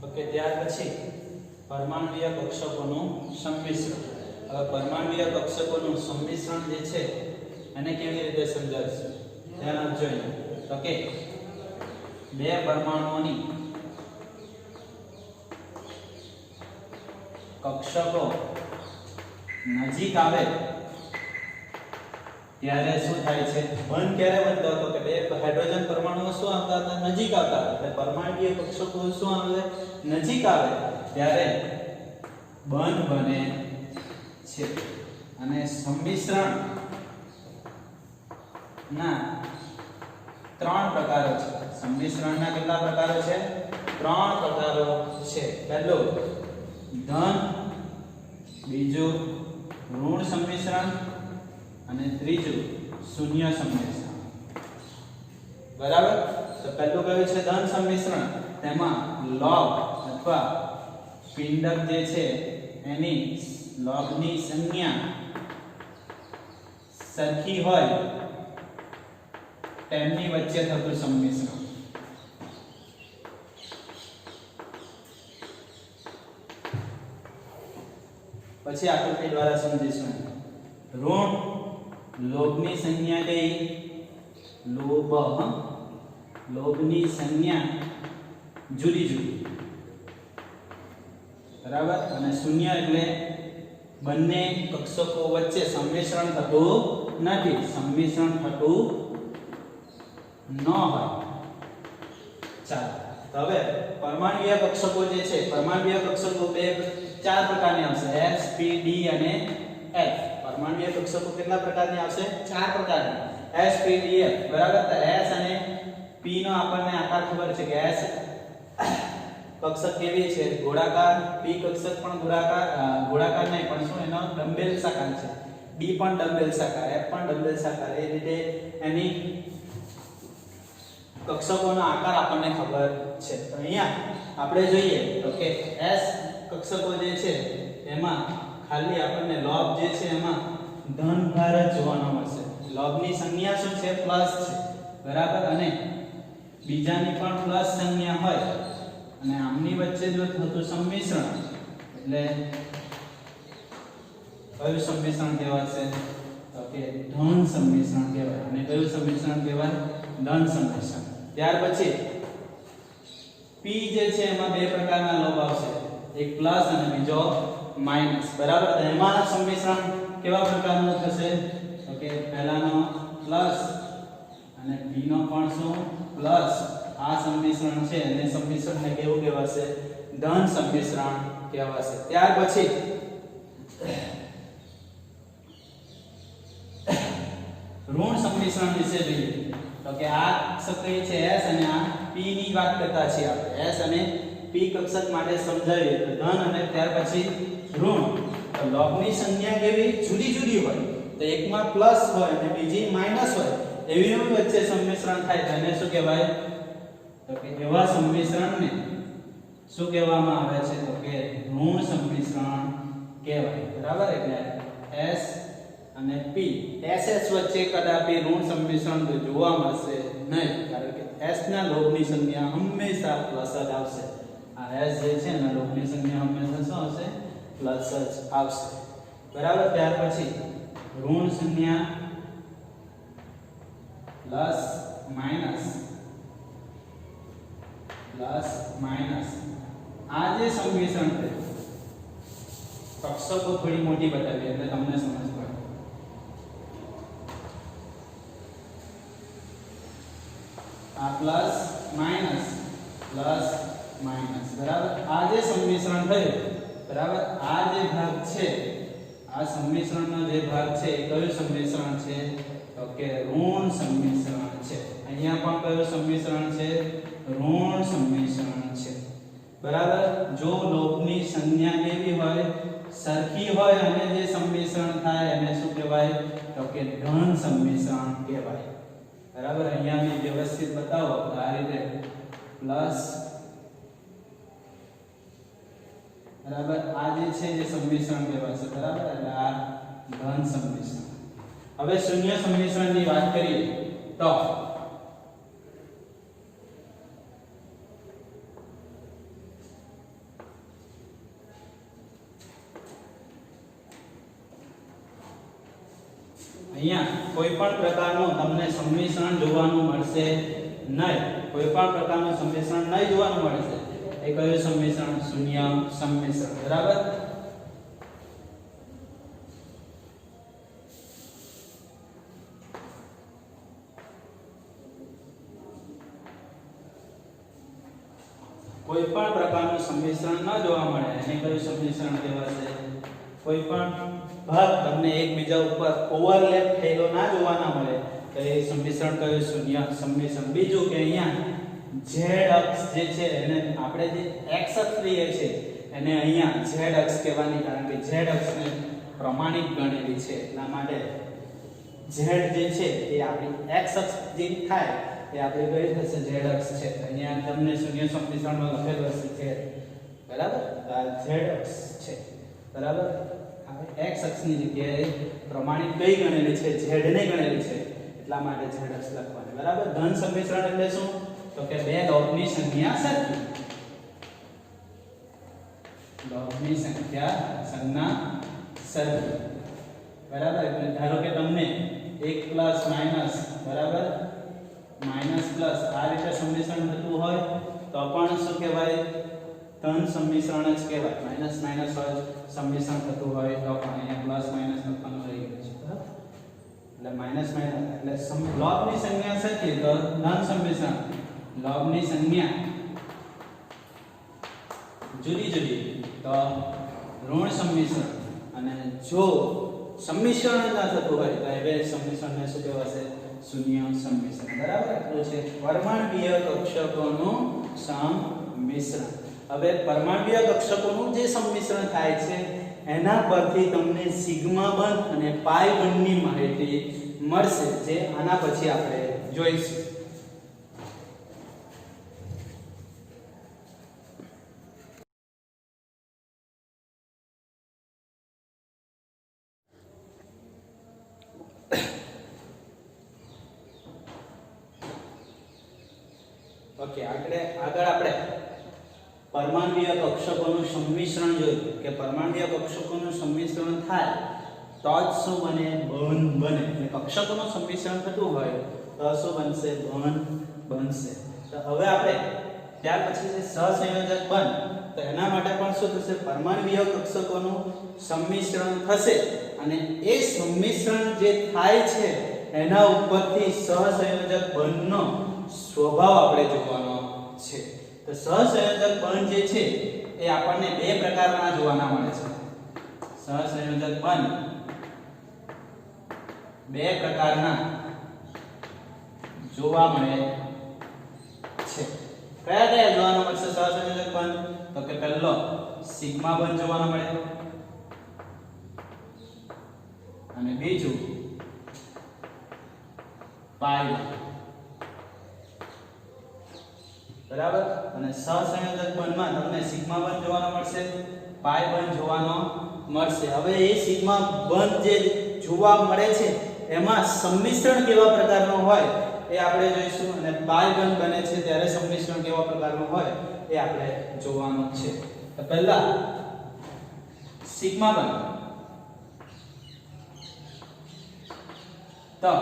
Okay, ત્યાર પછી પરમાણ્વીય કક્ષકોનું સંમિશ્રણ. હવે પરમાણ્વીય કક્ષકોનું સંમિશ્રણ જે છે એને કેવી રીતે સમજાવશું? ધ્યાન આપજો અહીંયા. ઓકે, બે પરમાણુઓની કક્ષકો નજીક આવે ત્યારે શું થાય છે? બંધ ક્યારે બનતો હતો કે બે હાઇડ્રોજન પરમાણુઓ શું આવતા હતા? નજીક આવતા હતા. એટલે પરમાણ્વીય કક્ષકો શું આવે? નજીક આવે ત્યારે બંધ બને છે. અને સંમિશ્રણ ના ત્રણ પ્રકારો છે. સંમિશ્રણના કેટલા પ્રકારો છે? ત્રણ પ્રકારો છે. પહેલું ધન, બીજું ઋણ સંમિશ્રણ અને ત્રીજું શૂન્ય સંમિશ્રણ. બરાબર? તો પહેલું કયું છે? ધન સંમિશ્રણ. તેમાં લોગ અથવા પિંડક જે છે એની લોગની સંખ્યા સરખી હોય તેમની વચ્ચે થતું સંમિશ્રણ. પછી આકૃતિ દ્વારા સમજીશું. ઋણ લોગની સંજ્ઞા કઈ? લોભ. લોભની સંજ્ઞા જુદી જુદી. બરાબર? અને શૂન્ય એટલે બંને કક્ષકો વચ્ચે સંમિશ્રણ થતું નથી. સંમિશ્રણ થતું ન હોય. ચાલો, તો હવે પરમાણ્વીય કક્ષકો જે છે, પરમાણ્વીય કક્ષકો ચાર પ્રકારની આવશે: S, P, D અને F. પરમાણ્વીય કક્ષકો કેટલા પ્રકારની આવશે? ચાર પ્રકારની. S, P, D, F. બરાબર? તો S અને P નો આપણને આકાર ખબર છે કે S કક્ષક કેવી છે? ગોળાકાર. P કક્ષક પણ ગોળાકાર નહીં પણ શું એનો ડંબેલસાકાર છે. D પણ ડંબેલસાકાર, F પણ ડંબેલસાકાર. એ રીતે એની કક્ષકોનો આકાર આપણને ખબર છે. તો અહીંયા આપણે જોઈએ તો કે S કક્ષકો જે છે એમાં ખાલી આપણને લોબ જે છે એમાં ધન ભાર જ જોવાનો મળશે. લોબની સંજ્ઞા શું છે? પ્લસ છે. બરાબર? અને બીજાની પણ પ્લસ સંજ્ઞા હોય અને આમની વચ્ચે જો થતું સંમિશ્રણ એટલે કયું સંમિશ્રણ કહેવાશે? તો કે ધન સંમિશ્રણ કહેવાય. અને કયું સંમિશ્રણ કહેવાય? ધન સંમિશ્રણ. ત્યાર પછી P જે છે એમાં બે પ્રકારના લોબ આવશે, એક પ્લસ અને બીજો માઈનસ. બરાબર? તો એમાંના સંમિશ્રણ કેવા પ્રકારનું થશે? તો કે પહેલાનો પ્લસ અને B નો પણ શું? પ્લસ. આ સંમિશ્રણ છે અને સંમિશ્રણને કેવું કહેવાશે? ધન સંમિશ્રણ કહેવાશે. ત્યાર પછી ઋણ સંમિશ્રણ વિશે જોઈએ તો કે આ કક્ષક છે S અને આ P ની વાત કરતા છીએ આપણે. S અને P કક્ષક માટે સમજાવીએ તો ધન અને ત્યાર પછી ઋણ. તો લોગની સંખ્યા કેવી? જુદી જુદી હોય. તો એકમાં પ્લસ હોય અને બીજી માઈનસ હોય. એવી વચ્ચે સંમિશ્રણ થાય તેને શું કહેવાય? તો કે એવા સંમિશ્રણને શું કહેવામાં આવે છે? તો કે ઋણ સંમિશ્રણ કહેવાય. બરાબર? એટલે S અને P, SS વચ્ચે કદાપી ઋણ સંમિશ્રણ તો જોવા મળશે નહીં, કારણ કે S ના લોગની સંખ્યા હંમેશા પ્લસ જ આવશે. આ S જે છે ને લોગની સંખ્યા હંમેશા શું આવશે? પ્લસ જ આવશે. બરાબર? ત્યાર પછી ઋણ સંખ્યા પ્લસ માઈનસ પ્લસ માઈનસ. આ જે સંમિશ્રણ છે કક્ષકો થોડી મોટી બતાવી એટલે તમને સમજ પડે. આ પ્લસ માઈનસ પ્લસ માઈનસ. બરાબર? આ જે સંમિશ્રણ થયું, બરાબર, આ જે ભાગ છે, આ સંમિશ્રણનો જે ભાગ છે એ કયું સંમિશ્રણ છે? તો કે ઋણ સંમિશ્રણ છે. અહીંયા પણ કયું સંમિશ્રણ છે? ઋણ સંમિશ્રણ છે. બરાબર? જો લોગની સંજ્ઞા કેવી હોય? સરખી હોય અને જે સંમિશ્રણ થાય એને શું કહેવાય? તો કે ધન સંમિશ્રણ કહેવાય. બરાબર? અહીંયા મેં વ્યવસ્થિત બતાવો તો આ રીતે પ્લસ. બરાબર? આ જે છે એ સંમિશ્રણ કહેવાશે. બરાબર? એટલે આ ધન સંમિશ્રણ. હવે શૂન્ય સંમિશ્રણની વાત કરીએ તો અહીંયા કોઈ પણ પ્રકારનું તમને સંમિશ્રણ જોવાનું મળશે નહીં. કોઈ પણ પ્રકારનું સંમિશ્રણ નહીં જોવાનું મળશે. એ કયું સંમિશ્રણ? શૂન્ય સંમિશ્રણ. બરાબર. કોઈ પણ પ્રકારનું સંમિશ્રણ ન જોવા મળે એને કયું સંમિશ્રણ કહેવાશે? કોઈ પણ ભાગ તમને એકબીજા ઉપર ઓવરલેપ થયેલો ના જોવાના મળે તો એ સંમિશ્રણ કયું? શૂન્ય સંમિશ્રણ. બીજું કે અહીંયા z અક્ષ જે છે એને આપણે જે x અક્ષ લઈએ છે એને અહીંયા z અક્ષ કહેવાની, કારણ કે z અક્ષને પ્રમાણિત ગણેલી છે. એટલા માટે z જે છે એ આપણી x અક્ષ જે થાય એ આપણે કઈ થશે? z અક્ષ છે. અહીંયા તમને શૂન્ય સંમિશ્રણમાં લખેલું હશે z. બરાબર. આ z અક્ષ છે. બરાબર. આપણે x અક્ષની જગ્યાએ પ્રમાણિત કઈ ગણેલી છે? z ને ગણેલી છે. એટલા માટે z અક્ષ લખવાની. બરાબર. ધન સંમિશ્રણ એટલે શું? તો કે બે લોગની સંખ્યા સરખી. લોગની સંખ્યા સંજ્ઞા સરખી. બરાબર. એટલે ધારો કે તમને 1 પ્લસ માઈનસ બરાબર માઈનસ પ્લસ આ રીતે સંમિશ્રણ થતું હોય તો પણ શું કહેવાય? ધન સંમિશ્રણ જ કહેવાય. માઈનસ માઈનસ હોય સંમિશ્રણ થતું હોય તો પણ અહીંયા પ્લસ માઈનસ લખવાનું રહી ગયું છે. બરાબર. એટલે માઈનસ માઈનસ એટલે લોગની સંખ્યા સરખી તો ધન સંમિશ્રણ. લોગની સંખ્યા જુદી જુદી તો ઋણ સંમિશ્રણ. અને જો સંમિશ્રણ ન થતું હોય તો એ બે સંમિશ્રણને શું કહેવાશે? શૂન્ય સંમિશ્રણ. બરાબર. એટલું છે પરમાણ્વીય કક્ષકોનું સંમિશ્રણ. હવે પરમાણ્વીય કક્ષકોનું જે સંમિશ્રણ થાય છે એના પરથી તમને સિગ્મા બંધ અને પાઈ બંધની માહિતી મળશે, જે આના પછી આપણે જોઈશું. ઓકે, આગળ આપણે પરમાણ્વીય કક્ષકોનું સંમિશ્રણ જોયું કે પરમાણ્વીય કક્ષકોનું સંમિશ્રણ થાય તો જ શું બને? બંધ બને. એટલે કક્ષકોનું સંમિશ્રણ થતું હોય તો શું બનશે? બંધ બનશે. તો હવે આપણે ત્યાર પછી જે સહસંયોજક બંધ, તો એના માટે પણ શું થશે? પરમાણ્વીય કક્ષકોનું સંમિશ્રણ થશે અને એ સંમિશ્રણ જે થાય છે એના ઉપરથી સહસંયોજક બંધનો સ્વભાવ આપણે જોવાનો છે. તો સહસંયોજક બંધ જે છે એ આપણને બે પ્રકારના જોવાના મળે છે. સહસંયોજક બંધ બે પ્રકારના જોવા મળે છે. કયા કયા જોવાના મળશે સહસંયોજક બંધ? તો કે પહેલો સિગ્મા બંધ જોવાના મળે અને બીજું પાઈ. બરાબર. અને સહસંયોજક બંધમાં તમને સિગ્મા બંધ જોવાનો મળશે, પાઈ બંધ જોવાનો મળશે. હવે એ સિગ્મા બંધ જે જોવા મળે છે એમાં સંમિશ્રણ કેવા પ્રકારનું હોય એ આપણે જોઈશું, અને પાઈ બંધ બને છે ત્યારે સંમિશ્રણ કેવા પ્રકારનું હોય એ આપણે જોવાનું છે. તો પહેલા સિગ્મા બંધ. તો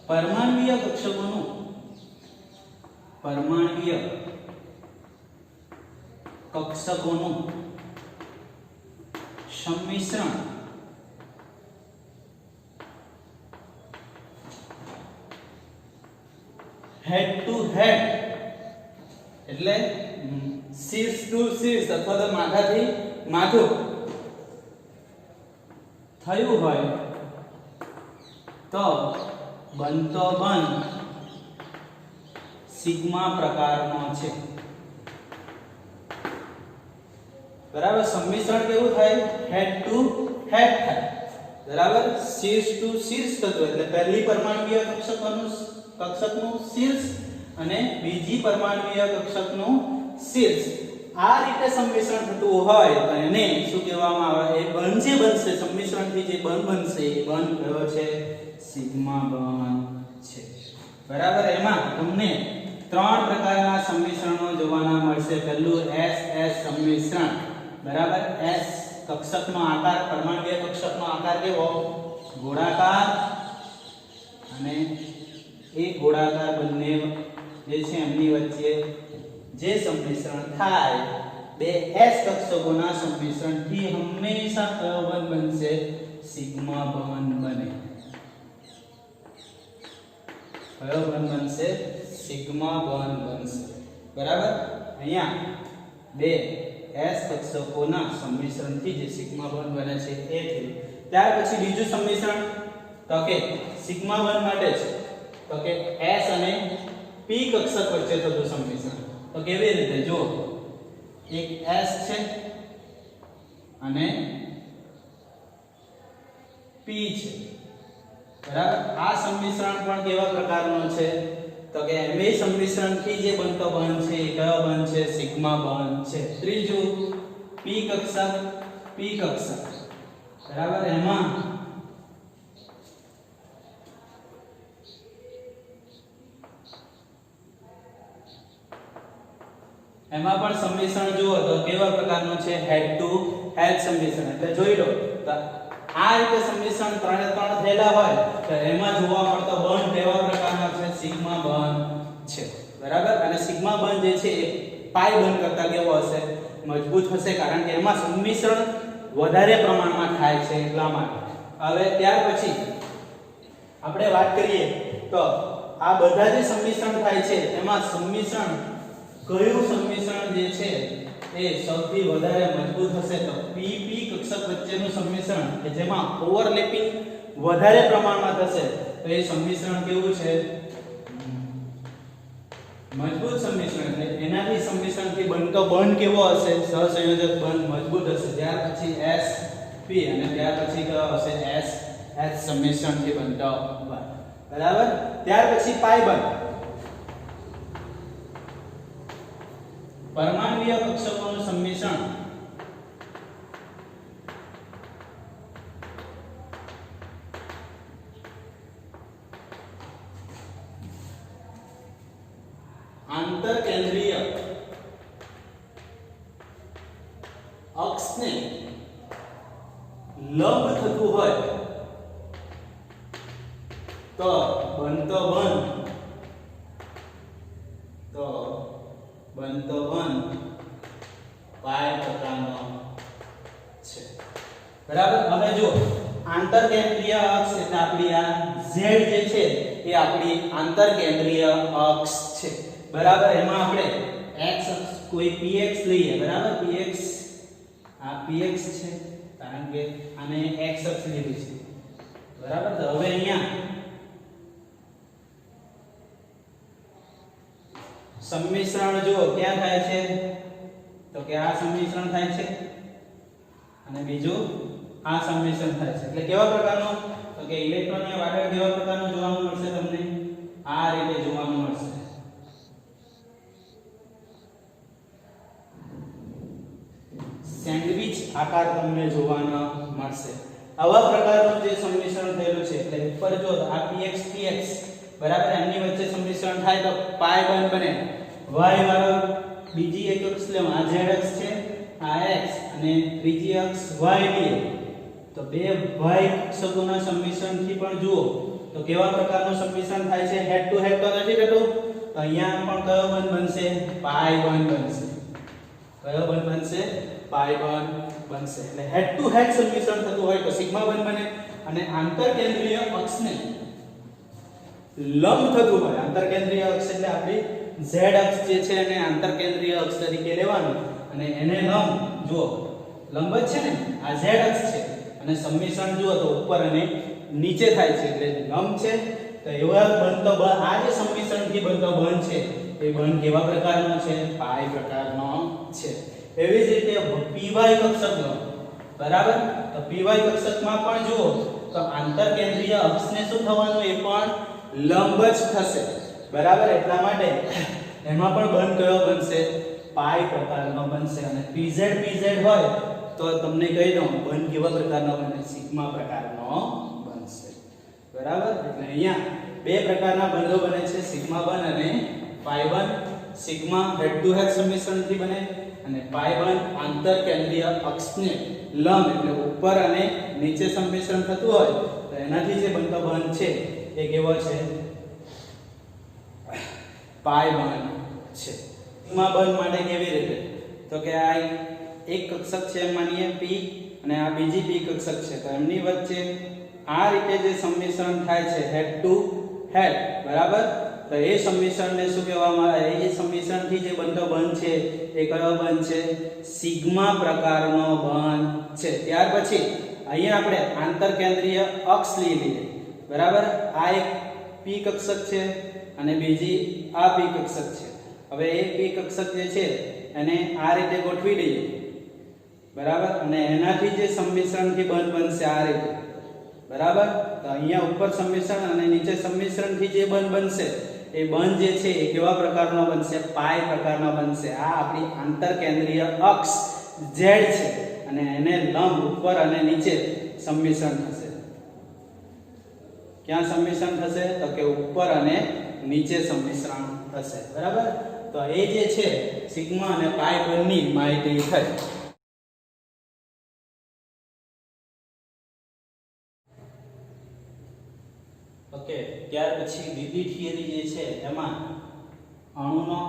પરમાણ્વીય કક્ષકોનું સંમિશ્રણ હેડ ટુ હેડ એટલે શીર્ષ ટુ શીર્ષ અથવા તો માથાથી માથું થયું હોય તો બનતો બંધ સિગ્મા પ્રકારનો છે. બરાબર. સંમિશ્રણ કેવું થાય? હેડ ટુ હેડ થાય. બરાબર. શીર્ષ ટુ શીર્ષ થતું એટલે પહેલી પરમાણ્વીય કક્ષકનું શીર્ષ અને બીજી પરમાણ્વીય કક્ષકનું શીર્ષ આ રીતે સંમિશ્રણ થતું હોય તો એને શું કહેવામાં આવે? એ બંધ જે બનશે સંમિશ્રણથી જે બંધ બનશે એ બંધ કયો છે? સિગ્મા બંધ છે. બરાબર. એમાં તમને ત્રણ પ્રકારના સંમિશ્રણો જોવાના મળશે. પહેલું SS સંમિશ્રણ. બરાબર. S કક્ષકનો આકાર, પરમાણ્વીય કક્ષકનો આકાર કેવો? ગોળાકાર અને એક ગોળાકાર બંને જે છે એમની વચ્ચે જે સંમિશ્રણ થાય બે S કક્ષકોના સંમિશ્રણથી હંમેશા કયો બંધ બનશે સિગ્મા બંધ બને કયો બંધ બનશે સિગ્મા બંધ બનશે બરાબર અહીંયા બે S કક્ષકોના સંમિશ્રણથી જે સિગ્મા બંધ બને છે એ થયું ત્યાર પછી બીજું સંમિશ્રણ તો કે સિગ્મા બંધ માટે છે તો કે S અને P કક્ષક વચ્ચે થતું સંમિશ્રણ તો કેવી રીતે જો એક S છે અને P છે બરાબર આ સંમિશ્રણ પણ કેવા પ્રકારનો છે તો કે બે સંમિશ્રણથી જે બનતો બંધ છે એ કયો બંધ છે સિગ્મા બંધ છે ત્રીજું P કક્ષક બરાબર એમાં પણ સંમિશ્રણ જુઓ તો કેવા પ્રકારનું છે હેડ ટુ હેડ સંમિશ્રણ એટલે જોઈ લો તો આ રીતે સંમિશ્રણ 3 થયેલા હોય તો એમાં જોવા મળતો બંધ કેવા પ્રકારનો છે સિગ્મા બંધ છે બરાબર અને સિગ્મા બંધ જે છે એ પાઈ બંધ કરતા કેવો હશે મજબૂત હશે કારણ કે એમાં સંમિશ્રણ વધારે પ્રમાણમાં થાય છે એટલા માટે હવે ત્યાર પછી આપણે વાત કરીએ તો આ બધા જે સંમિશ્રણ થાય છે એમાં સંમિશ્રણ કયું સંમિશ્રણ જે છે એ સૌથી વધારે મજબૂત હશે તો PP કક્ષક વચ્ચેનું સંમિશ્રણ કે જેમાં ઓવરલેપિંગ વધારે પ્રમાણમાં થશે તો એ સંમિશ્રણ કેવું છે મજબૂત સંમિશ્રણ એટલે એનાથી સંમિશ્રણથી બનતો બંધ કેવો હશે સહસંયોજક બંધ મજબૂત હશે ત્યાર પછી SP અને ત્યાર પછી કયો હશે SH સંમિશ્રણથી બનતો બંધ બરાબર ત્યાર પછી પાઈ બંધ પરમાણ્વીય કક્ષકોનું સંમિશ્રણ આંતરકેન્દ્રીય અક્ષને લંબ થતું હોય તો બનતો બંધ પાય પ્રકારનો છે બરાબર હવે જો આંતરકેન્દ્રીય અક્ષ એટલે આપણી આ Z જે છે એ આપણી આંતરકેન્દ્રીય અક્ષ છે બરાબર એમાં આપણે x અક્ષ કોઈ px લઈએ બરાબર px આ px છે કારણ કે આને x અક્ષ લીધી છે બરાબર તો હવે અહીંયા સંમિશ્રણ જો ક્યાં થાય છે તો કે આ સંમિશ્રણ થાય છે અને બીજું આ સંમિશ્રણ થાય છે એટલે કેવા પ્રકારનું તો કે ઇલેક્ટ્રોનીય વાદળ કેવા પ્રકારનું જોવાનું મળશે તમને આ રીતે જોવાનું મળશે સેન્ડવિચ આકાર તમને જોવાનો મળશે આવા પ્રકારનું જે સંમિશ્રણ થયેલું છે એટલે ઉપર જો આ px બરાબર એમની વચ્ચે સંમિશ્રણ થાય તો પાઈ બંધ બને y વાળો બીજી એક અક્ષ લેવા આ z અક્ષ છે આ x અને ત્રીજી અક્ષ y લે તો બે y કક્ષકોના સંમિશ્રણથી પણ જુઓ તો કેવા પ્રકારનું સંમિશ્રણ થાય છે હેડ ટુ હેડ તો નથી થતું તો અહીંયા પણ કયો બંધ બનશે પાઈ બંધ બનશે કયો બંધ બનશે પાઈ બંધ બનશે એટલે હેડ ટુ હેડ સંમિશ્રણ થતું હોય તો સિગ્મા બંધ બને અને આંતરકેન્દ્રીય અક્ષને લંબ થતું હોય આંતરકેન્દ્રીય અક્ષ એટલે આપણી z અક્ષ જે છે એને આંતરકેન્દ્રીય અક્ષ તરીકે લેવાનું અને એને લંબ જુઓ લંબ જ છે ને આ z અક્ષ છે અને સંમિશ્રણ જુઓ તો ઉપર અને નીચે થાય છે એટલે લંબ છે તો એવા બનતો આ જે સંમિશ્રણથી બનતો બંધ છે એ બંધ કેવા પ્રકારનો છે પાઈ પ્રકારનો છે એવી જ રીતે py કક્ષકનો બરાબર તો py કક્ષકમાં પણ જુઓ તો આંતરકેન્દ્રીય અક્ષને શું થવાનું એ પણ લંબ જ થશે બરાબર એટલા માટે એમાં પણ બંધ કયો બનશે પાઈ પ્રકારનો બનશે અને pz હોય તો તમને કહી દઉં બંધ કેવા પ્રકારનો બને સિગ્મા પ્રકારનો બનશે બરાબર એટલે અહીંયા બે પ્રકારના બંધો બને છે સિગ્મા બંધ અને પાઈ બંધ સિગ્મા હેડ ટુ હેડ સંમિશ્રણથી બને અને પાઈ બંધ આંતરકેન્દ્રીય અક્ષને લંબ એટલે ઉપર અને નીચે સંમિશ્રણ થતું હોય તો એનાથી જે બનતો બંધ છે એ કેવો છે પાઈ બંધ છે સિગ્મા બંધ માટે કેવી રીતે તો કે આ એક કક્ષક છે માનીએ p અને આ બીજી p કક્ષક છે તો એમની વચ્ચે આ રીતે જે સંમિશ્રણ થાય છે હેડ ટુ હેડ બરાબર તો એ સંમિશ્રણને શું કહેવામાં આવે એ સંમિશ્રણથી જે બનતો બંધ છે એ કયો બંધ છે સિગ્મા પ્રકારનો બંધ છે ત્યાર પછી અહીંયા આપણે આંતરકેન્દ્રીય અક્ષ લઈ લઈએ બરાબર આ એક p કક્ષક છે અને બીજી આ p કક્ષક છે હવે એ p કક્ષક જે છે એને આ રીતે ગોઠવી દઈએ બરાબર અને એનાથી જે સંમિશ્રણથી બંધ બનશે આ રીતે બરાબર તો અહીંયા ઉપર સંમિશ્રણ અને નીચે સંમિશ્રણથી જે બંધ બનશે એ બંધ જે છે એ કેવા પ્રકારનો બનશે પાઈ પ્રકારનો બનશે આ આપણી આંતરકેન્દ્રીય અક્ષ z છે અને એને લંબ ઉપર અને નીચે સંમિશ્રણ થશે ક્યાં સંમિશ્રણ થશે તો કે ઉપર અને નીચે સંમિશ્રણ થશે બરાબર તો એ જે છે સિગ્મા અને પાઈ બંધની માહિતી થઈ ઓકે ત્યાર પછી બીજી થિયરી જે છે એમાં અણુનો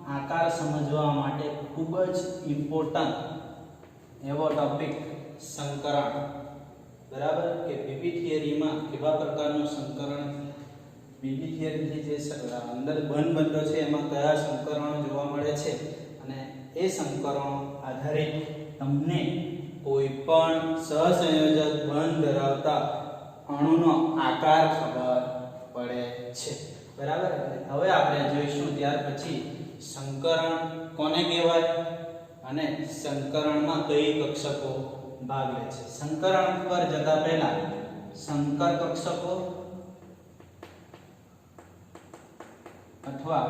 આકાર સમજવા માટે ખૂબ જ ઇમ્પોર્ટન્ટ એવો ટોપિક સંકરણ બરાબર કે બીજી થિયરીમાં કેવા પ્રકારનું સંકરણ બીજી થિયરીથી જે અંદર બંધ બનતો છે એમાં કયા સંકરણો જોવા મળે છે અને એ સંકરણો આધારિત તમને કોઈ પણ સહસંયોજક બંધ ધરાવતા અણુનો આકાર ખબર પડે છે બરાબર હવે આપણે જોઈશું ત્યાર પછી સંકરણ કોને કહેવાય અને સંકરણમાં કઈ કક્ષકો ભાગ લે છે સંકરણ પર જતા પહેલા સંકર કક્ષકો અથવા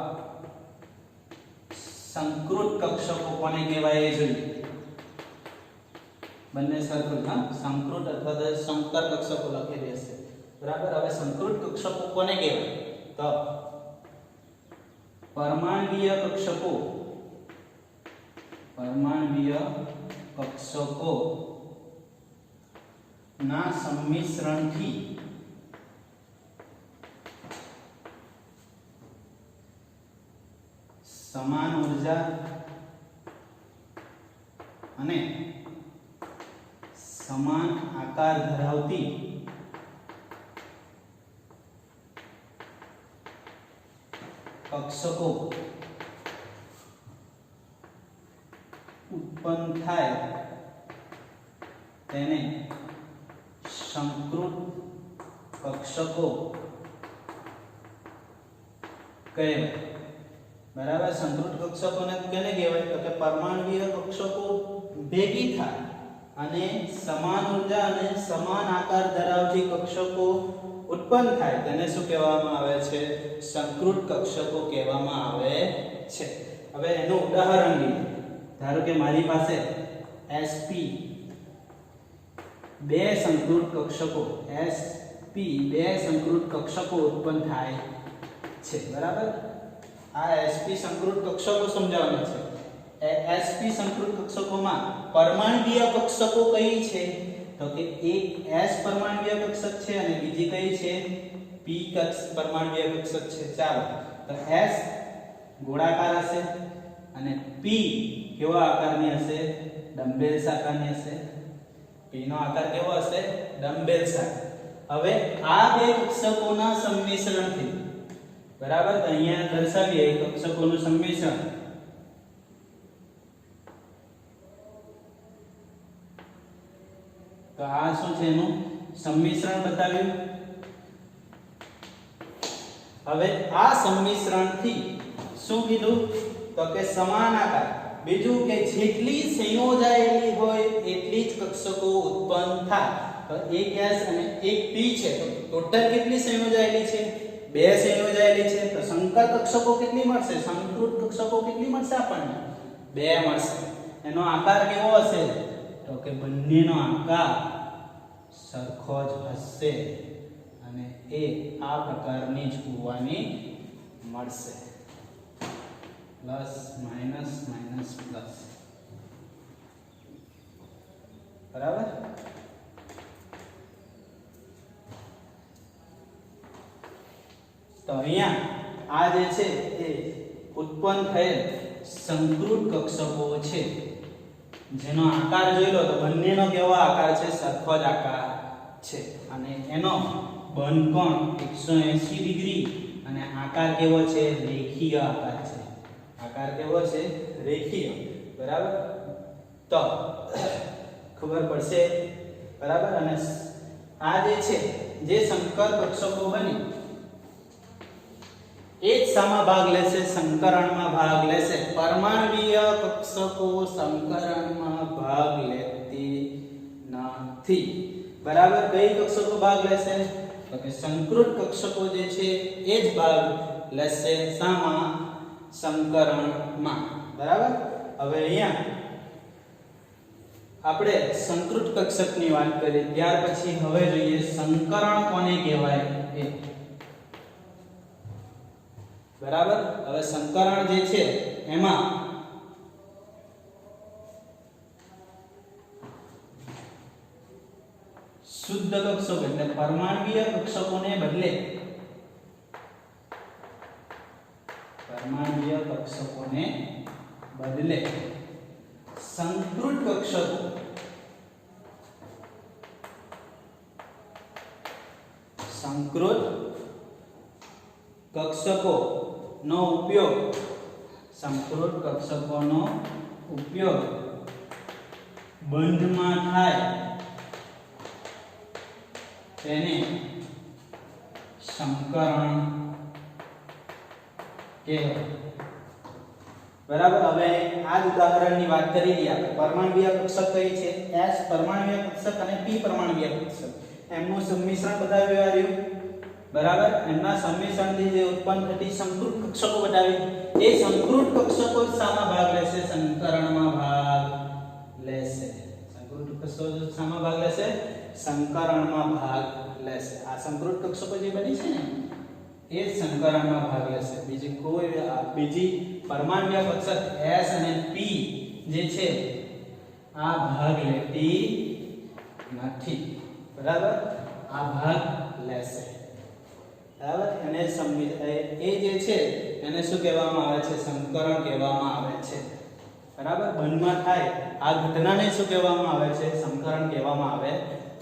સંકૃત કક્ષકો કોને કહેવાય એ જોઈએ બંને સરખું હા સંકૃત અથવા તો સંકર કક્ષકો લખી દેશે બરાબર હવે સંકૃત કક્ષકો કોને કહેવાય તો પરમાણ્વીય કક્ષકો ના સંમિશ્રણથી સમાન ઊર્જા અને સમાન આકાર ધરાવતી કક્ષકો ઉત્પન્ન થાય તેને સંકૃત કક્ષકો કહેવાય બરાબર સંકૃત કક્ષકોને કેને કહેવાય તો કે પરમાણ્વીય કક્ષકો ભેગી થાય અને સમાન ઊર્જા અને સમાન આકાર ધરાવતી કક્ષકો ઉત્પન્ન થાય તેને શું કહેવામાં આવે છે સંકૃત કક્ષકો કહેવામાં આવે છે હવે એનું ઉદાહરણ લઈએ ધારો કે મારી પાસે sp બે સંકૃત કક્ષકો sp બે સંકૃત કક્ષકો ઉત્પન્ન થાય છે બરાબર આ sp સંકૃત કક્ષકો સમજાવવાના છે sp સંકૃત કક્ષકોમાં પરમાણ્વીય કક્ષકો કઈ છે તો કે એક s પરમાણ્વીય કક્ષક છે અને બીજી કઈ છે p પરમાણ્વીય કક્ષક છે ચાલો તો s ગોળાકાર હશે અને p કેવા આકારની હશે ડમ્બેલ્સ આકારની હશે p નો આકાર કેવો હશે ડમ્બેલ્સ આકાર હવે આ બે કક્ષકોના સંમિશ્રણથી બરાબર તો અહીંયા દર્શાવીએ કક્ષકોનું સંમિશ્રણ તો આ શું છે એનું સંમિશ્રણ બતાવ્યું હવે આ સંમિશ્રણથી શું કીધું તો કે સમાન આકાર બીજું કે જેટલી સંયોજાયેલી હોય એટલી જ કક્ષકો ઉત્પન્ન થાય તો એક s અને એક p છે તો ટોટલ કેટલી સંયોજાયેલી છે બે સંયોજાયેલી છે તો સંકર કક્ષકો કેટલી મળશે સંકૃત કક્ષકો કેટલી મળશે આપણને બે મળશે એનો આકાર કેવો હશે તો કે બંનેનો આકાર સરખો જ હશે અને એ આ પ્રકારની જ હોવાની મળશે પ્લસ માઇનસ માઇનસ પ્લસ, બરાબર. તો અહીંયા આ જે છે એ ઉત્પન્ન થયેલ સંકૃત કક્ષકો છે, જેનો આકાર જોઈ લો તો બંનેનો કેવો આકાર છે, સરખો જ આકાર છે, અને એનો બનકોણ 180 ડિગ્રી અને આકાર કેવો છે, રેખીય આકાર છે. આકાર કેવો છે, રેખીય, બરાબર. તો ખબર પડશે, બરાબર. અને આ જે છે જે સંકર કક્ષકો બની એ જ શામાં ભાગ લેશે, સંકરણમાં ભાગ લેશે. પરમાણ્વીય કક્ષકો સંકરણમાં ભાગ લેતી નથી, બરાબર. કઈ કક્ષકો ભાગ લેશે, તો કે સંકૃત કક્ષકો જે છે એ જ ભાગ લેશે શામાં, સંકરણમાં, બરાબર. હવે અહીંયા આપણે સંકૃત કક્ષકની વાત કરી, ત્યાર પછી હવે જોઈએ સંકરણ કોને કહેવાય એ, બરાબર. હવે સંકરણ જે છે એમાં શુદ્ધ કક્ષકો એટલે પરમાણ્વીય કક્ષકોને બદલે સંકૃત કક્ષકોનો ઉપયોગ બંધમાં થાય તેને સંકરણ કહેવાય, બરાબર. હવે આ જ ઉદાહરણની વાત કરી લઈએ આપણે. પરમાણ્વીય કક્ષક કઈ છે, S પરમાણ્વીય કક્ષક અને P પરમાણ્વીય કક્ષક, એમનું સંમિશ્રણ બતાવ્યું આવ્યું, બરાબર. એમના સંમિશ્રણથી જે ઉત્પન્ન થતી સંકૃત કક્ષકો બતાવી, એ સંકૃત કક્ષકો શામાં ભાગ લેશે, સંકરણમાં ભાગ લેશે. સંકૃત કક્ષકો શામાં ભાગ લેશે, સંકરણમાં ભાગ લેશે. આ સંકૃત કક્ષકો જે બની છે ને એ સંકરણમાં ભાગ લેશે. બીજી પરમાણ્વીય કક્ષક S અને P જે છે આ ભાગ લેતી નથી, બરાબર. આ ભાગ લેશે, બરાબર. એને એ જે છે એને શું કહેવામાં આવે છે, સંકરણ કહેવામાં આવે છે, બરાબર. બંધમાં થાય આ ઘટનાને શું કહેવામાં આવે છે, સંકરણ કહેવામાં આવે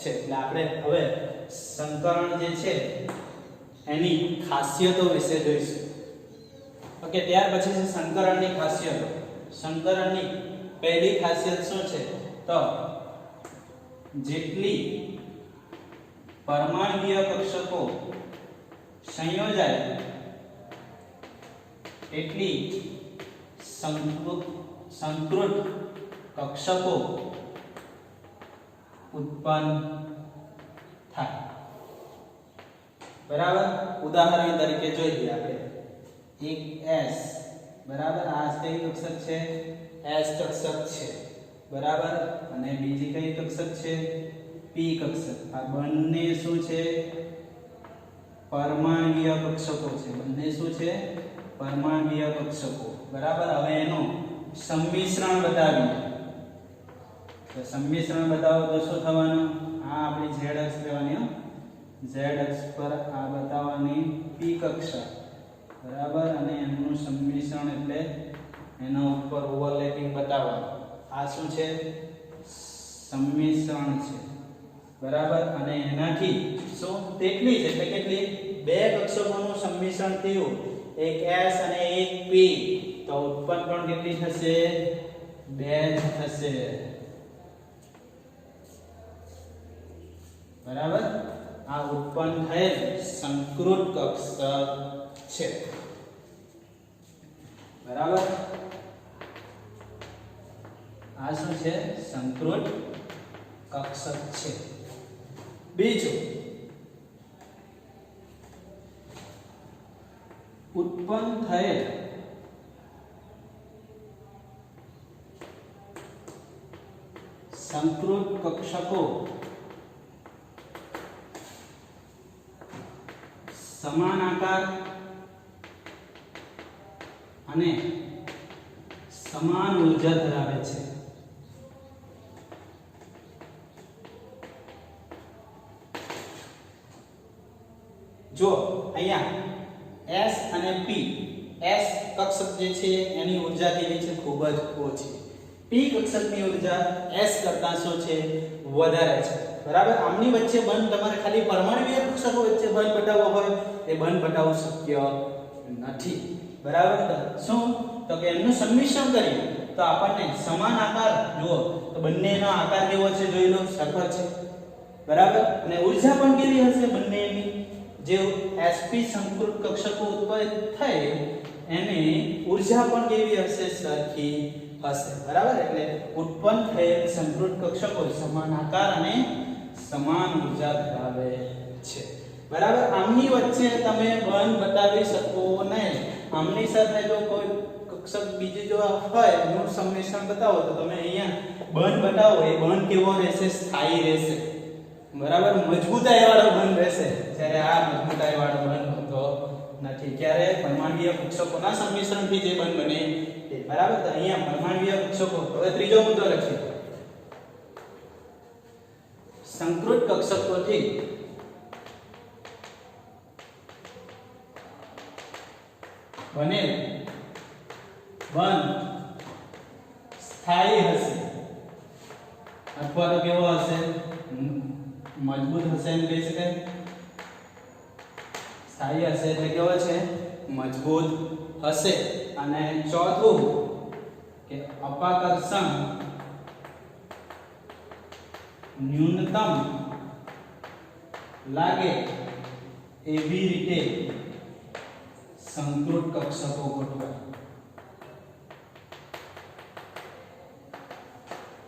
છે. એટલે આપણે હવે સંકરણ જે છે એની ખાસિયતો વિશે જોઈશું. ઓકે, ત્યાર પછી છે સંકરણની ખાસિયતો. સંકરણની પહેલી ખાસિયત શું છે, તો જેટલી પરમાણ્વીય કક્ષકો સંયોજાય એટલી સંકૃત કક્ષકો ઉત્પન્ન થાય, બરાબર. ઉદાહરણ તરીકે જોઈએ આપણે એક S, બરાબર. આ કઈ કક્ષક છે, S કક્ષક છે, બરાબર. અને બીજી કઈ કક્ષક છે, P કક્ષક. આ બંને શું છે, પરમાણ્વીય કક્ષકો છે. બંને શું છે, પરમાણ્વીય કક્ષકો, બરાબર. હવે એનું સંમિશ્રણ બતાવીએ તો સંમિશ્રણ બતાવો તો શું થવાનું, આ આપણી Z અક્ષ લેવાની, Z અક્ષ પર આ બતાવવાની P કક્ષા, બરાબર. અને એનું સંમિશ્રણ એટલે એના ઉપર ઓવરલેપિંગ બતાવવાનું. આ શું છે, સંમિશ્રણ છે, બરાબર. અને એનાથી શું તેટલી છે, એટલે કેટલી, બે કક્ષકોનું સંમિશ્રણ થયું, એક S અને એક P, તો ઉત્પન્ન પણ કેટલી થશે, બે જ થશે, બરાબર. આ ઉત્પન્ન થયેલ સંકૃત કક્ષક છે, બરાબર. આ શું છે, સંકૃત કક્ષક છે. બીજું, ઉત્પન્ન થયેલ સંકૃત કક્ષકો સમાન આકાર અને સમાન ઊર્જા ધરાવે છે. જો અહીંયા S અને P, S કક્ષક જે છે એની ઊર્જા કેવી છે? ખૂબ જ ઓછી. P કક્ષકની ઊર્જા S કરતા શું છે? વધારે છે. બરાબર. આમની વચ્ચે બંધ તમારે ખાલી પરમાણ્વીય કક્ષકો વચ્ચે બંધ બતાવવો હોય એ બંધ બતાવવું શક્ય નથી. બરાબર. શું? તો કે એમનું સંમિશ્રણ કરીએ તો આપણને સમાન આકાર જુઓ તો બંનેનો આકાર કેવો છે? જોઈ લો, સરખો છે. બરાબર. અને ઊર્જા પણ કેવી હશે બંનેની? જે sp સંકૃત કક્ષકો ઉત્પન્ન થાય એની ઊર્જા પણ કેવી હશે? સરખી હશે. બરાબર. એટલે ઉત્પન્ન થયેલ સંકૃત કક્ષકો સમાન આકાર અને સમાન ઊર્જા ધરાવે છે. બરાબર. આમની વચ્ચે તમે બંધ બતાવી શકો નહીં. આમની સાથે જો કોઈ કક્ષક બીજી જો હોય એનું સંમિશ્રણ બતાવો તો તમે અહીંયા બંધ બતાવો એ બંધ કેવો રહેશે? સ્થાયી રહેશે. બરાબર. મજબૂતાઈ વાળો બંધ રહેશે. જ્યારે આ મજબૂતાઈ વાળો બંધ હોતો નથી. ક્યારે? પરમાણ્વીય કક્ષકોના સંમિશ્રણથી જે બંધ બને તે. બરાબર. તો અહીંયા પરમાણ્વીય કક્ષકો. હવે ત્રીજો મુદ્દો લખીએ. સંકૃત કક્ષકોથી બનેલ બંધ સ્થાયી હશે અથવા તો કેવો હશે? મજબૂત હશે એમ કહી શકાય. સ્થાયી હશે એટલે કેવો છે? મજબૂત હશે. અને ચોથું કે અપાકર્ષણ ન્યૂનતમ લાગે એવી રીતે સંકૃત કક્ષકો ગોઠવાય.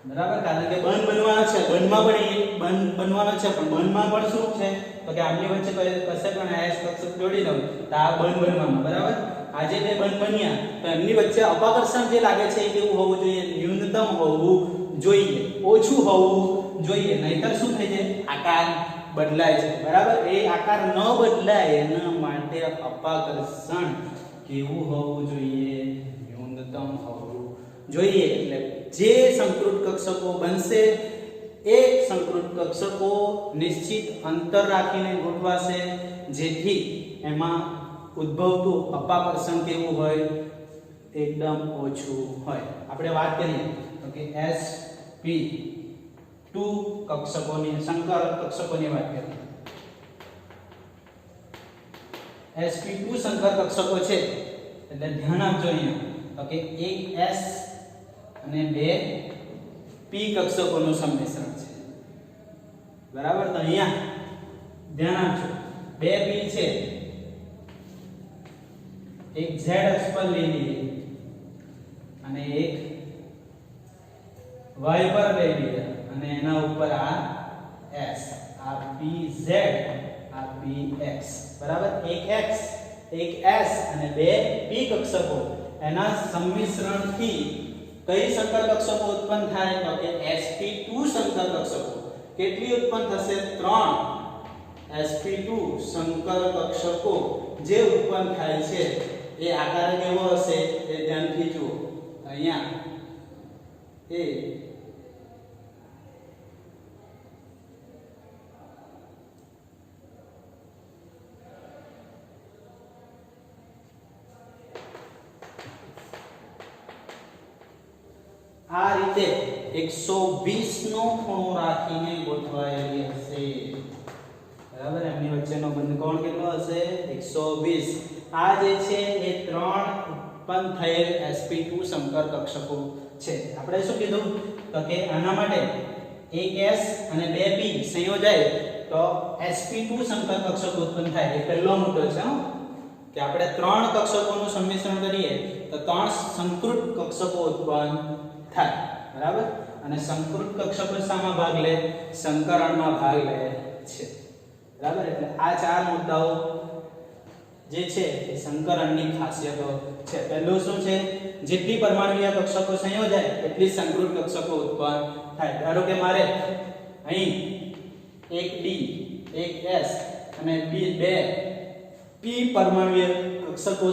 બરાબર. કારણ કે બંધ બનવાનો છે, બંધમાં પણ એ બંધ બનવાનો છે, પણ બંધમાં પણ શું છે? તો કે આમની વચ્ચે કશે પણ S કક્ષક જોડી દઉં તો આ બંધ બનવાનો. બરાબર. આજે બે બંધ બન્યા તો એમની વચ્ચે અપાકર્ષણ જે લાગે છે એ કેવું હોવું જોઈએ? ન્યૂનતમ હોવું જોઈએ, ઓછું હોવું જોઈએ. નહીતર શું થઈ જાય? આકાર બદલાય છે. બરાબર. એ આકાર ન બદલાય એના માટે અપાકર્ષણ કેવું હોવું જોઈએ? ન્યૂનતમ હોવું જોઈએ. એટલે જે સંકૃત કક્ષકો બનશે એ સંકૃત કક્ષકો નિશ્ચિત અંતર રાખીને ગોઠવાશે જેથી એમાં ઉદ્ભવતું અપાકર્ષણ કેવું હોય? એકદમ ઓછું હોય. આપણે વાત કરીએ તો કે sp2 કક્ષકોની સંકર કક્ષકોની વાત કરીએ. sp2 સંકર કક્ષકો છે એટલે ધ્યાન આપજો અહીંયા તો કે એક s અને બે p કક્ષકોનું સંમિશ્રણ છે. બરાબર. તો અહીંયા ધ્યાન આપજો. બે p છે, એક z અક્ષ પર લઈ લઈએ અને એક y પર લઈ લઈએ અને એના ઉપર આ s, આ pz, આ px. બરાબર. એક x, એક s અને બે p કક્ષકો એના સંમિશ્રણથી કઈ સંકર કક્ષકો ઉત્પન્ન થાય? તો કે sp2 સંકર કક્ષકો. કેટલી ઉત્પન્ન થશે? 3 sp2 સંકર કક્ષકો જે ઉત્પન્ન થાય છે એ આકાર કેવો હશે? એ ધ્યાનથી જુઓ. અહીંયા એ આ રીતે 120 નો ખૂણો રાખીને ગોઠવાયેલી હશે. બરાબર. એમની વચ્ચેનો બંધ કોણ કેટલો હશે? 120. આ જે છે એ 3 ઉત્પન્ન થયેલ sp2 સંકર કક્ષકો છે. આપણે શું કીધું? તો કે આના માટે એક s અને બે p સંયોજાય તો sp2 સંકર કક્ષકો ઉત્પન્ન થાય. એ પહેલો મુદ્દો છે કે આપણે 3 કક્ષકોનું સંમિશ્રણ કરીએ તો 3 સંકૃત કક્ષકો ઉત્પન્ન થાય. બરાબર. અને સંકૃત કક્ષકો શામાં ભાગ લે? સંકરણમાં ભાગ લે છે. બરાબર. એટલે આ ચાર મુદ્દાઓ જે છે એ સંકરણની ખાસિયતો છે. પહેલું શું છે? જેટલી પરમાણ્વીય કક્ષકો સંયોજાય એટલી સંકૃત કક્ષકો ઉત્પન્ન થાય. ધારો કે મારે અહીં એક d, એક s અને બે p પરમાણ્વીય કક્ષકો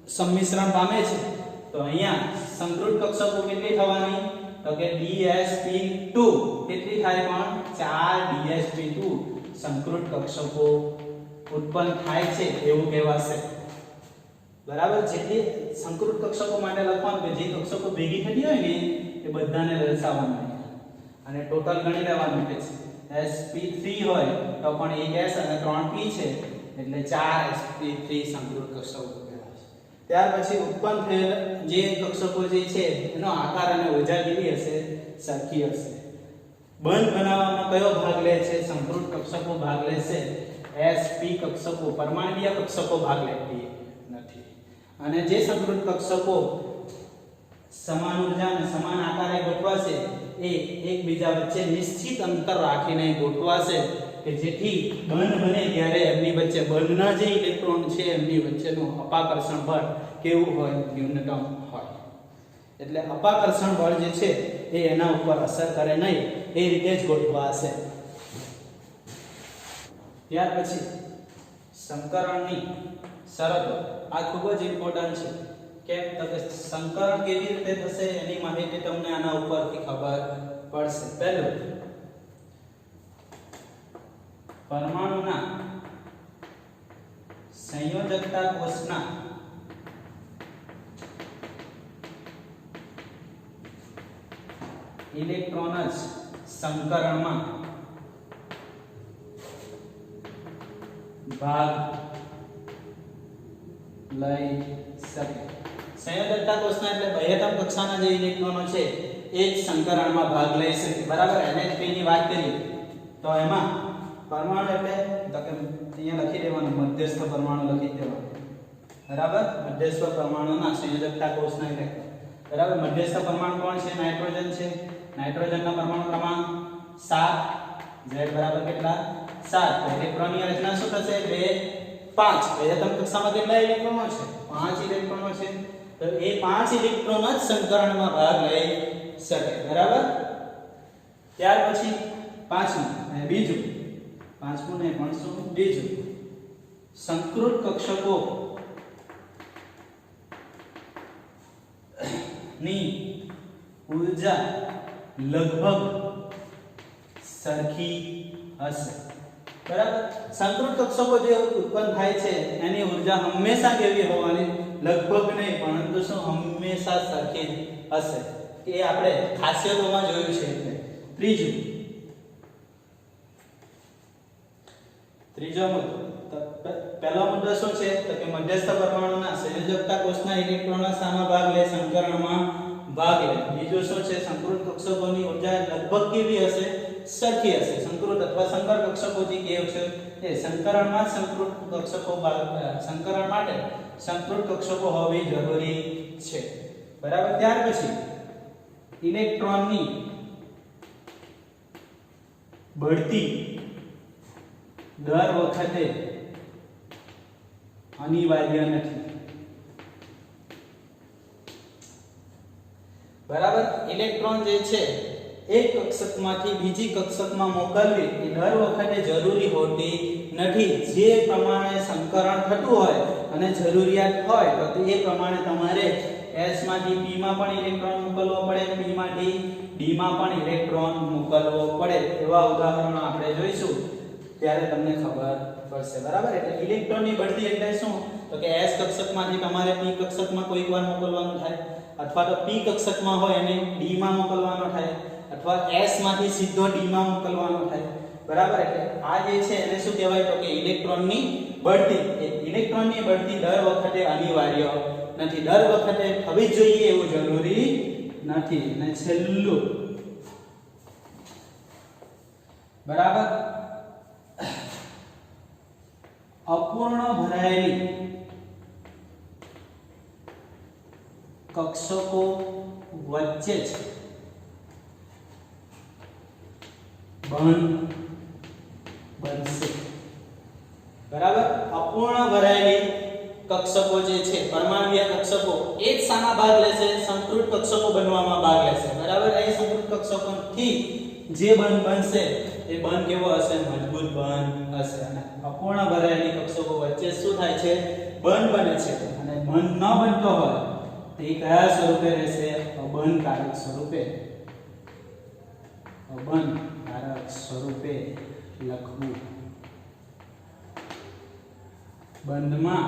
સંમિશ્રણ પામે છે તો અહીંયા સંકૃત કક્ષકો કેટલી થવાની તો કે DSP2 કેટલી થાય પણ 4 DSP2 સંકૃત કક્ષકો ઉત્પન્ન થાય છે એવું કહેવાશે બરાબર જેટલી સંકૃત કક્ષકો માટે લખવાનું કે જે કક્ષકો ભેગી થતી હોય ને એ બધાને દર્શાવવાનું અને ટોટલ ગણી લેવાનું કે sp3 હોય તો પણ 1s અને 3p છે એટલે 4 sp3 સંકૃત કક્ષકો કહેવાય ત્યાર પછી ઉત્પન્ન થયેલ જે કક્ષકો જે છે એનો આકાર અને ઉર્જા કેવી હશે સરખી હશે બંધ બનાવવામાં કયો ભાગ લે છે સંકૃત કક્ષકો ભાગ લેશે sp કક્ષકો પરમાણ્વીય કક્ષકો ભાગ લેતી નથી અને જે સંકૃત કક્ષકો સમાન ઉર્જા અને સમાન આકારે ગોઠવાશે એ એકબીજા વચ્ચે નિશ્ચિત અંતર રાખીને ગોઠવાશે કે જેથી બંધ બને ત્યારે એમની વચ્ચે બંધના જે ઇલેક્ટ્રોન છે એમની વચ્ચેનું અપાકર્ષણ બળ કેવું હોય ન્યૂનતમ હોય એટલે અપાકર્ષણ બળ જે છે એ એના ઉપર અસર કરે નહીં એ રીતે જ ગોઠવાશે ત્યાર પછી સંકરણની શરતો આ ખૂબ જ ઇમ્પોર્ટન્ટ છે કેમ તો કે સંકરણ કેવી રીતે થશે એની માહિતી તમને આના ઉપરથી ખબર પડશે પહેલું પરમાણુના સંયોજકતા કોષના ઇલેક્ટ્રોન જ સંકરણમાં ભાગ લઈ શકે સંયોજકતા કોષના એટલે બાહ્યતમ કક્ષાના જે ઇલેક્ટ્રોનો છે એ જ સંકરણમાં ભાગ લઈ શકે બરાબર NH2 ની વાત કરીએ તો એમાં પરમાણુ એટલે તો કે અહીંયા લખી દેવાનું મધ્યસ્થ પરમાણુ લખી દેવાનું બરાબર મધ્યસ્થ પરમાણુના સંયોજકતા કોષના ઇલેક્ટ્રોન બરાબર મધ્યસ્થ પરમાણુ કોણ છે નાઇટ્રોજન છે નાઇટ્રોજનના પરમાણુ ક્રમાંક 7 Z બરાબર કેટલા 7 ઇલેક્ટ્રોનની રચના શું થશે 2 5 બાહ્યતમ કક્ષામાં કેટલા ઇલેક્ટ્રોનો છે 5 ઇલેક્ટ્રોનો છે તો એ 5 ઇલેક્ટ્રોન જ સંકરણમાં ભાગ લઈ શકે બરાબર ત્યાર પછી પાંચમું અને બીજું પાંચમું ને પણ શું બીજું સંકૃત કક્ષકો ની ઊર્જા લગભગ સરખી હશે બરાબર સંકૃત કક્ષકો જે ઉત્પન્ન થાય છે એની ઊર્જા હંમેશા કેવી હોવાની લગભગ નહીં પરંતુ શું હંમેશા સરખી હશે કે આપણે ખાસિયતોમાં જોયું છે એટલે ત્રીજો મુદ્દો પહેલો મુદ્દો શું છે તો કે મધ્યસ્થ પરમાણુના સંયોજકતા કોષના ઇલેક્ટ્રોનો સામા ભાગ લે સંકરણમાં ભાગ લે બીજો શું છે સંકૃત કક્ષકોની ઊર્જા લગભગ કેવી હશે સરખી હશે સંકૃત અથવા સંકર કક્ષકો જે કેવ છે એ સંકરણમાં સંકૃત કક્ષકો સંકરણ માટે સંકૃત કક્ષકો હોવી જરૂરી છે બરાબર ત્યાર પછી ઇલેક્ટ્રોનની બઢતી દર વખતે અનિવાર્ય નથી બરાબર ઇલેક્ટ્રોન જે છે એક કક્ષકમાંથી બીજી કક્ષકમાં મોકલવી એ દર વખતે જરૂરી હોતી નથી જે પ્રમાણે સંકરણ થતું હોય અને જરૂરિયાત હોય તો એ પ્રમાણે તમારે S માંથી P માં પણ ઇલેક્ટ્રોન મોકલવો પડે P માંથી D માં પણ ઇલેક્ટ્રોન મોકલવો પડે એવા ઉદાહરણો આપણે જોઈશું ત્યારે તમને ખબર પડશે બરાબર એટલે ઇલેક્ટ્રોનની બઢતી એટલે શું તો કે S કક્ષકમાંથી તમારે P કક્ષકમાં કોઈકવાર મોકલવાનું થાય અથવા તો P કક્ષકમાં હોય અને D માં મોકલવાનો થાય અથવા S માંથી સીધો D માં મોકલવાનો થાય બરાબર એટલે આ જે છે એને શું કહેવાય તો કે ઇલેક્ટ્રોનની બઢતી ઇલેક્ટ્રોનની બઢતી દર વખતે અનિવાર્ય નથી દર વખતે થવી જ જોઈએ એવું જરૂરી નથી અને છેલ્લું બરાબર અપૂર્ણ ભરાયેલી કક્ષકો વચ્ચે જ બંધ બનશે બરાબર અપૂર્ણ ભરાયેલી કક્ષકો જે છે પરમાણ્વીય કક્ષકો એ જ સામા ભાગ લેશે સંકૃત કક્ષકો બનવામાં ભાગ લેશે બરાબર એ સંકૃત કક્ષકોથી જે બંધ બનશે એ બંધ કેવો હશે મજબૂત બંધ હશે અને અપૂર્ણ ભરાયેલી કક્ષકો વચ્ચે શું થાય છે બંધ બને છે અને બંધ ન બનતો હોય એ કયા સ્વરૂપે રહેશે? અબંધકારક સ્વરૂપે. અબંધકારક સ્વરૂપે લખવું. બંધમાં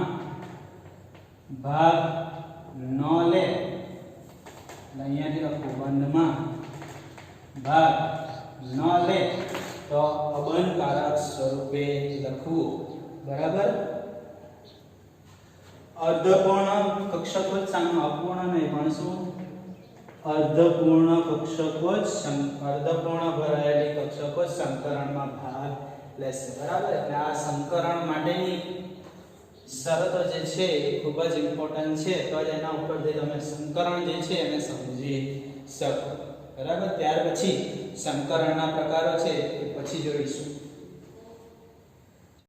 ભાગ ન લે, અહીંયાથી લખવું, બંધમાં ભાગ ન લે તો અબંધકારક સ્વરૂપે લખવું. બરાબર. અર્ધપૂર્ણ કક્ષકોજ અપૂર્ણ નહીં પણ શું? અર્ધપૂર્ણ કક્ષકોજ, અર્ધપૂર્ણ ભરાયેલી કક્ષકોજ સંકરણમાં ભાગ લેશે. બરાબર. એટલે આ સંકરણ માટેની શરતો જે છે એ ખૂબ જ ઇમ્પોર્ટન્ટ છે, તો જ એના ઉપરથી તમે સંકરણ જે છે એને સમજી શકો. બરાબર. ત્યાર પછી સંકરણના પ્રકારો છે એ પછી જોઈશું.